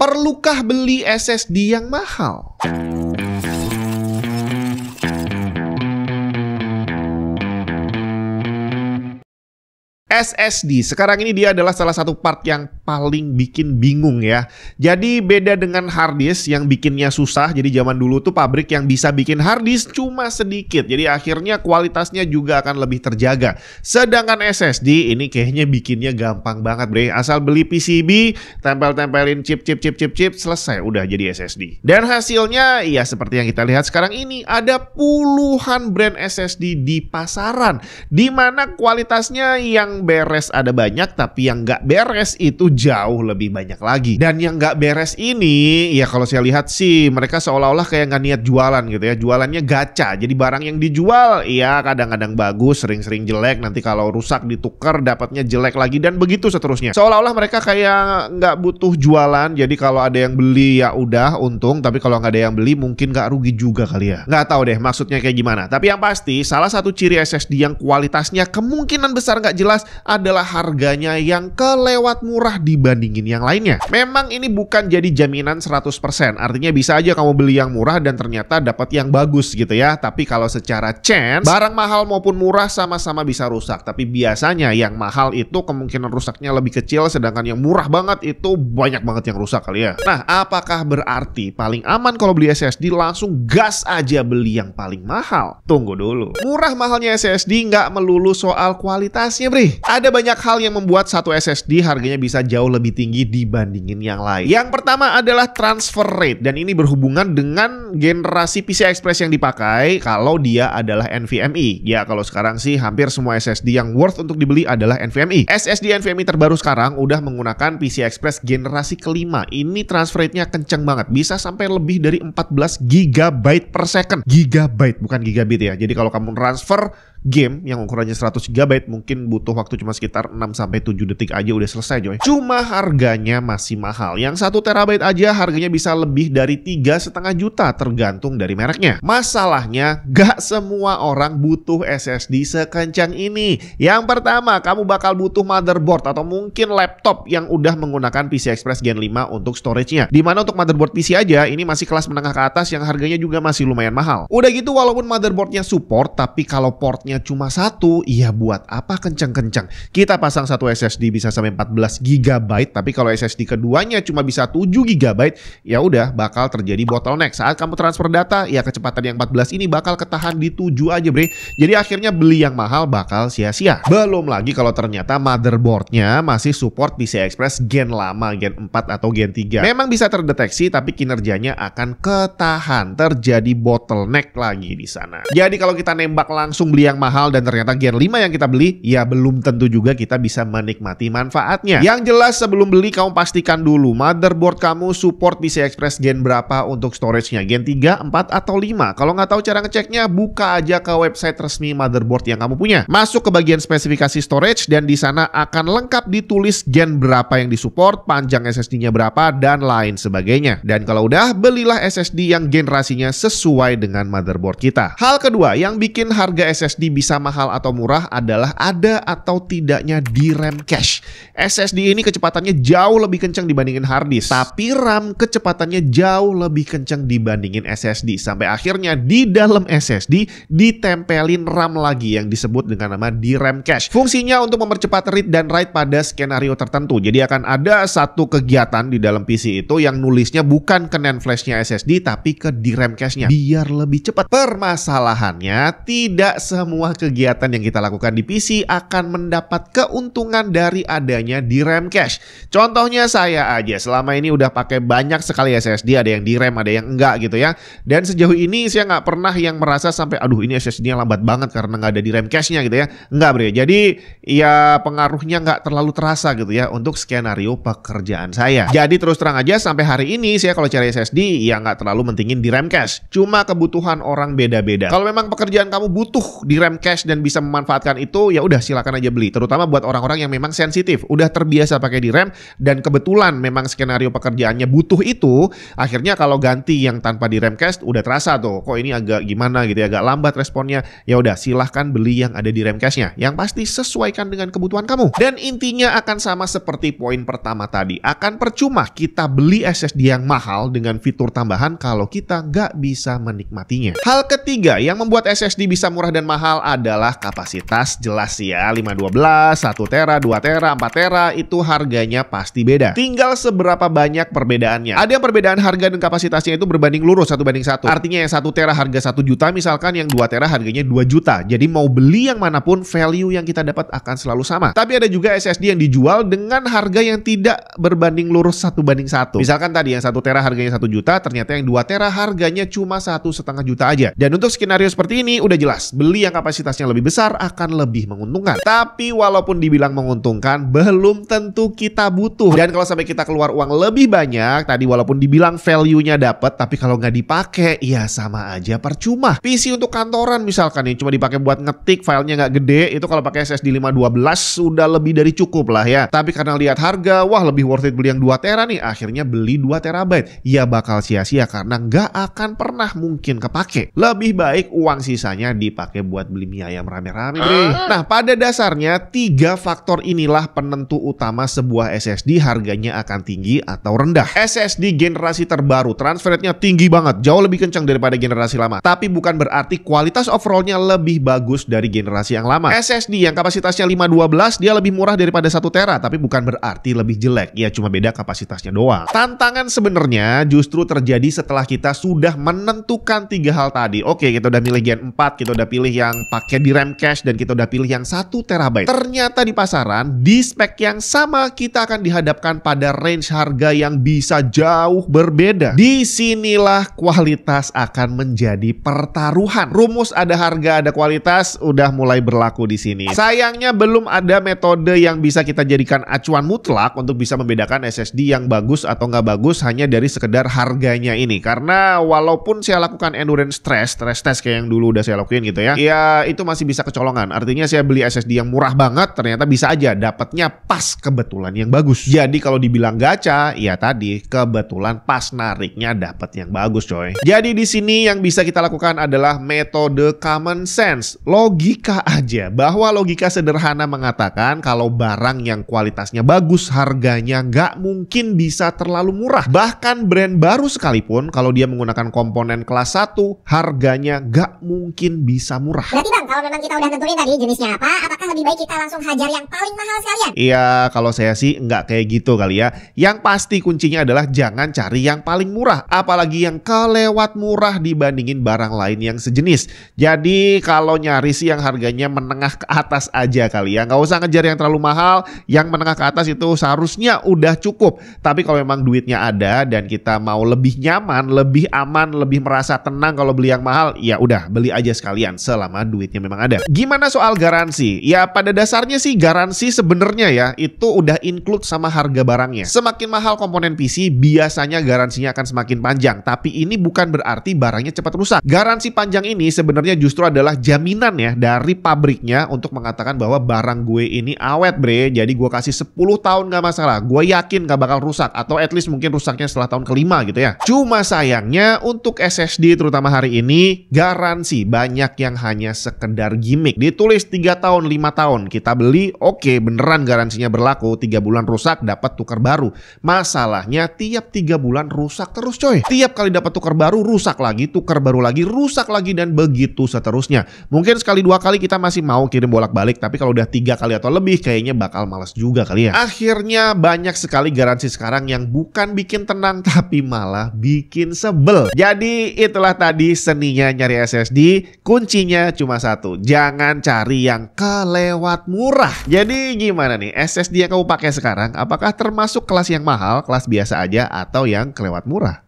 Perlukah beli SSD yang mahal? SSD sekarang ini dia adalah salah satu part yang paling bikin bingung ya. Jadi beda dengan hard disk yang bikinnya susah. Jadi zaman dulu tuh pabrik yang bisa bikin hard disk cuma sedikit. Jadi akhirnya kualitasnya juga akan lebih terjaga. Sedangkan SSD ini kayaknya bikinnya gampang banget bre. Asal beli PCB, tempel-tempelin chip, selesai udah jadi SSD. Dan hasilnya ya seperti yang kita lihat sekarang ini, ada puluhan brand SSD di pasaran, dimana kualitasnya yang beres ada banyak, tapi yang nggak beres itu jauh lebih banyak lagi. Dan yang nggak beres ini, ya kalau saya lihat sih mereka seolah-olah kayak nggak niat jualan gitu ya. Jualannya gacha. Jadi barang yang dijual, ya kadang-kadang bagus, sering-sering jelek. Nanti kalau rusak ditukar, dapatnya jelek lagi dan begitu seterusnya. Seolah-olah mereka kayak nggak butuh jualan. Jadi kalau ada yang beli ya udah untung, tapi kalau nggak ada yang beli mungkin nggak rugi juga kali ya. Nggak tahu deh maksudnya kayak gimana. Tapi yang pasti salah satu ciri SSD yang kualitasnya kemungkinan besar nggak jelas adalah harganya yang kelewat murah dibandingin yang lainnya. Memang ini bukan jadi jaminan 100%. Artinya bisa aja kamu beli yang murah dan ternyata dapat yang bagus gitu ya. Tapi kalau secara chance, barang mahal maupun murah sama-sama bisa rusak. Tapi biasanya yang mahal itu kemungkinan rusaknya lebih kecil, sedangkan yang murah banget itu banyak banget yang rusak kali ya. Nah, apakah berarti paling aman kalau beli SSD langsung gas aja beli yang paling mahal? Tunggu dulu. Murah mahalnya SSD nggak melulu soal kualitasnya bre. Ada banyak hal yang membuat satu SSD harganya bisa jauh lebih tinggi dibandingin yang lain. Yang pertama adalah transfer rate, dan ini berhubungan dengan generasi PCI Express yang dipakai kalau dia adalah NVMe. Ya kalau sekarang sih hampir semua SSD yang worth untuk dibeli adalah NVMe. SSD NVMe terbaru sekarang udah menggunakan PCI Express generasi kelima. Ini transfer rate-nya kenceng banget, bisa sampai lebih dari 14 GB per second. Gigabyte bukan gigabit ya. Jadi kalau kamu transfer game yang ukurannya 100 GB mungkin butuh waktu cuma sekitar 6-7 detik aja udah selesai coy. Cuma harganya masih mahal. Yang 1 TB aja harganya bisa lebih dari 3,5 juta tergantung dari mereknya. Masalahnya gak semua orang butuh SSD sekencang ini. Yang pertama, kamu bakal butuh motherboard atau mungkin laptop yang udah menggunakan PCI Express Gen 5 untuk storage-nya. Dimana untuk motherboard PC aja ini masih kelas menengah ke atas yang harganya juga masih lumayan mahal. Udah gitu walaupun motherboardnya support, tapi kalau portnya cuma satu, iya buat apa kenceng-kenceng? Kita pasang satu SSD bisa sampai 14 GB, tapi kalau SSD keduanya cuma bisa 7 GB, ya udah bakal terjadi bottleneck. Saat kamu transfer data, ya kecepatan yang 14 ini bakal ketahan di 7 aja bre. Jadi akhirnya beli yang mahal bakal sia-sia. Belum lagi kalau ternyata motherboardnya masih support PCI Express Gen lama, Gen 4 atau Gen 3. Memang bisa terdeteksi, tapi kinerjanya akan ketahan. Terjadi bottleneck lagi di sana. Jadi kalau kita nembak langsung beli yang mahal dan ternyata Gen 5 yang kita beli, ya belum tentu juga kita bisa menikmati manfaatnya. Yang jelas sebelum beli kamu pastikan dulu motherboard kamu support PCI Express Gen berapa untuk storage-nya, Gen 3, 4, atau 5. Kalau nggak tahu cara ngeceknya, buka aja ke website resmi motherboard yang kamu punya. Masuk ke bagian spesifikasi storage dan di sana akan lengkap ditulis Gen berapa yang disupport, panjang SSD-nya berapa, dan lain sebagainya. Dan kalau udah, belilah SSD yang generasinya sesuai dengan motherboard kita. Hal kedua yang bikin harga SSD bisa mahal atau murah adalah ada atau tidaknya DRAM cache. SSD ini kecepatannya jauh lebih kencang dibandingin hard disk, tapi RAM kecepatannya jauh lebih kencang dibandingin SSD. Sampai akhirnya di dalam SSD ditempelin RAM lagi yang disebut dengan nama DRAM cache. Fungsinya untuk mempercepat read dan write pada skenario tertentu. Jadi akan ada satu kegiatan di dalam PC itu yang nulisnya bukan ke NAND flash-nya SSD, tapi ke DRAM cache-nya biar lebih cepat. Permasalahannya tidak semua kegiatan yang kita lakukan di PC akan mendapat keuntungan dari adanya DRAM cache. Contohnya saya aja selama ini udah pakai banyak sekali SSD, ada yang DRAM, ada yang enggak gitu ya. Dan sejauh ini saya nggak pernah yang merasa sampai aduh ini SSD-nya lambat banget karena nggak ada DRAM cache-nya gitu ya. Enggak bre. Jadi ya pengaruhnya nggak terlalu terasa gitu ya untuk skenario pekerjaan saya. Jadi terus terang aja sampai hari ini saya kalau cari SSD ya nggak terlalu mentingin DRAM cache. Cuma kebutuhan orang beda-beda. Kalau memang pekerjaan kamu butuh DRAM RAM cache dan bisa memanfaatkan itu, ya udah silakan aja beli. Terutama buat orang-orang yang memang sensitif, udah terbiasa pakai di RAM dan kebetulan memang skenario pekerjaannya butuh itu, akhirnya kalau ganti yang tanpa di RAM cache udah terasa tuh, kok ini agak gimana gitu ya, agak lambat responnya. Ya udah silahkan beli yang ada di RAM cache-nya. Yang pasti sesuaikan dengan kebutuhan kamu. Dan intinya akan sama seperti poin pertama tadi. Akan percuma kita beli SSD yang mahal dengan fitur tambahan kalau kita nggak bisa menikmatinya. Hal ketiga yang membuat SSD bisa murah dan mahal adalah kapasitas. Jelas ya, 512, 1 tera, 2 tera, 4 tera itu harganya pasti beda. Tinggal seberapa banyak perbedaannya. Ada yang perbedaan harga dan kapasitasnya itu berbanding lurus 1:1. Artinya yang 1 tera harga 1 juta, misalkan yang 2 tera harganya 2 juta. Jadi mau beli yang manapun, value yang kita dapat akan selalu sama. Tapi ada juga SSD yang dijual dengan harga yang tidak berbanding lurus 1:1. Misalkan tadi yang 1 tera harganya 1 juta, ternyata yang 2 tera harganya cuma 1,5 juta aja. Dan untuk skenario seperti ini udah jelas, beli yang kapasitasnya lebih besar akan lebih menguntungkan. Tapi walaupun dibilang menguntungkan, belum tentu kita butuh. Dan kalau sampai kita keluar uang lebih banyak, tadi walaupun dibilang value-nya dapat, tapi kalau nggak dipakai, ya sama aja percuma. PC untuk kantoran misalkan nih, cuma dipakai buat ngetik, filenya nggak gede, itu kalau pakai SSD 512 sudah lebih dari cukup lah ya. Tapi karena lihat harga, wah lebih worth it beli yang 2 tera nih, akhirnya beli 2 terabyte. Ya bakal sia-sia karena nggak akan pernah mungkin kepake. Lebih baik uang sisanya dipakai buat beli mie ayam rame-rame, bre. Nah, pada dasarnya 3 faktor inilah penentu utama sebuah SSD harganya akan tinggi atau rendah. SSD generasi terbaru transfer rate-nya tinggi banget, jauh lebih kencang daripada generasi lama. Tapi bukan berarti kualitas overall-nya lebih bagus dari generasi yang lama. SSD yang kapasitasnya 512 dia lebih murah daripada 1 tera, tapi bukan berarti lebih jelek. Ya cuma beda kapasitasnya doang. Tantangan sebenarnya justru terjadi setelah kita sudah menentukan 3 hal tadi. Oke, kita udah milih Gen 4, kita udah pilih yang pakai di RAM cache, dan kita udah pilih yang 1 terabyte. Ternyata di pasaran, di spek yang sama kita akan dihadapkan pada range harga yang bisa jauh berbeda. Disinilah kualitas akan menjadi pertaruhan. Rumus ada harga, ada kualitas udah mulai berlaku di sini. Sayangnya belum ada metode yang bisa kita jadikan acuan mutlak untuk bisa membedakan SSD yang bagus atau nggak bagus hanya dari sekedar harganya ini. Karena walaupun saya lakukan endurance stress test kayak yang dulu udah saya lakuin gitu ya, ya itu masih bisa kecolongan. Artinya saya beli SSD yang murah banget, ternyata bisa aja dapatnya pas kebetulan yang bagus. Jadi kalau dibilang gacha, ya tadi kebetulan pas nariknya dapat yang bagus, coy. Jadi di sini yang bisa kita lakukan adalah metode common sense, logika aja. Bahwa logika sederhana mengatakan kalau barang yang kualitasnya bagus harganya nggak mungkin bisa terlalu murah. Bahkan brand baru sekalipun kalau dia menggunakan komponen kelas 1 harganya nggak mungkin bisa murah. Berarti bang, kalau memang kita udah nentuin tadi jenisnya apa, apakah lebih baik kita langsung hajar yang paling mahal sekalian? Iya, kalau saya sih nggak kayak gitu kali ya. Yang pasti kuncinya adalah jangan cari yang paling murah, apalagi yang kelewat murah dibandingin barang lain yang sejenis. Jadi kalau nyari sih yang harganya menengah ke atas aja kali ya. Nggak usah ngejar yang terlalu mahal, yang menengah ke atas itu seharusnya udah cukup. Tapi kalau memang duitnya ada dan kita mau lebih nyaman, lebih aman, lebih merasa tenang kalau beli yang mahal, ya udah beli aja sekalian selama duitnya memang ada. Gimana soal garansi? Ya pada dasarnya sih garansi sebenarnya ya itu udah include sama harga barangnya. Semakin mahal komponen PC biasanya garansinya akan semakin panjang. Tapi ini bukan berarti barangnya cepat rusak. Garansi panjang ini sebenarnya justru adalah jaminan ya dari pabriknya untuk mengatakan bahwa barang gue ini awet, bre. Jadi gue kasih 10 tahun gak masalah. Gue yakin gak bakal rusak, atau at least mungkin rusaknya setelah tahun kelima gitu ya. Cuma sayangnya untuk SSD terutama hari ini garansi banyak yang hanya sekedar gimmick. Ditulis 3 tahun 5 tahun kita beli, oke, beneran garansinya berlaku. 3 bulan rusak dapat tukar baru. Masalahnya tiap 3 bulan rusak terus, coy. Tiap kali dapat tukar baru rusak lagi, tukar baru lagi, rusak lagi, dan begitu seterusnya. Mungkin sekali 2 kali kita masih mau kirim bolak-balik, tapi kalau udah 3 kali atau lebih kayaknya bakal males juga kali ya. Akhirnya banyak sekali garansi sekarang yang bukan bikin tenang tapi malah bikin sebel. Jadi itulah tadi seninya nyari SSD. Kuncinya cuma satu, jangan cari yang kelewat murah. Jadi gimana nih SSD yang kamu pakai sekarang? Apakah termasuk kelas yang mahal, kelas biasa aja, atau yang kelewat murah?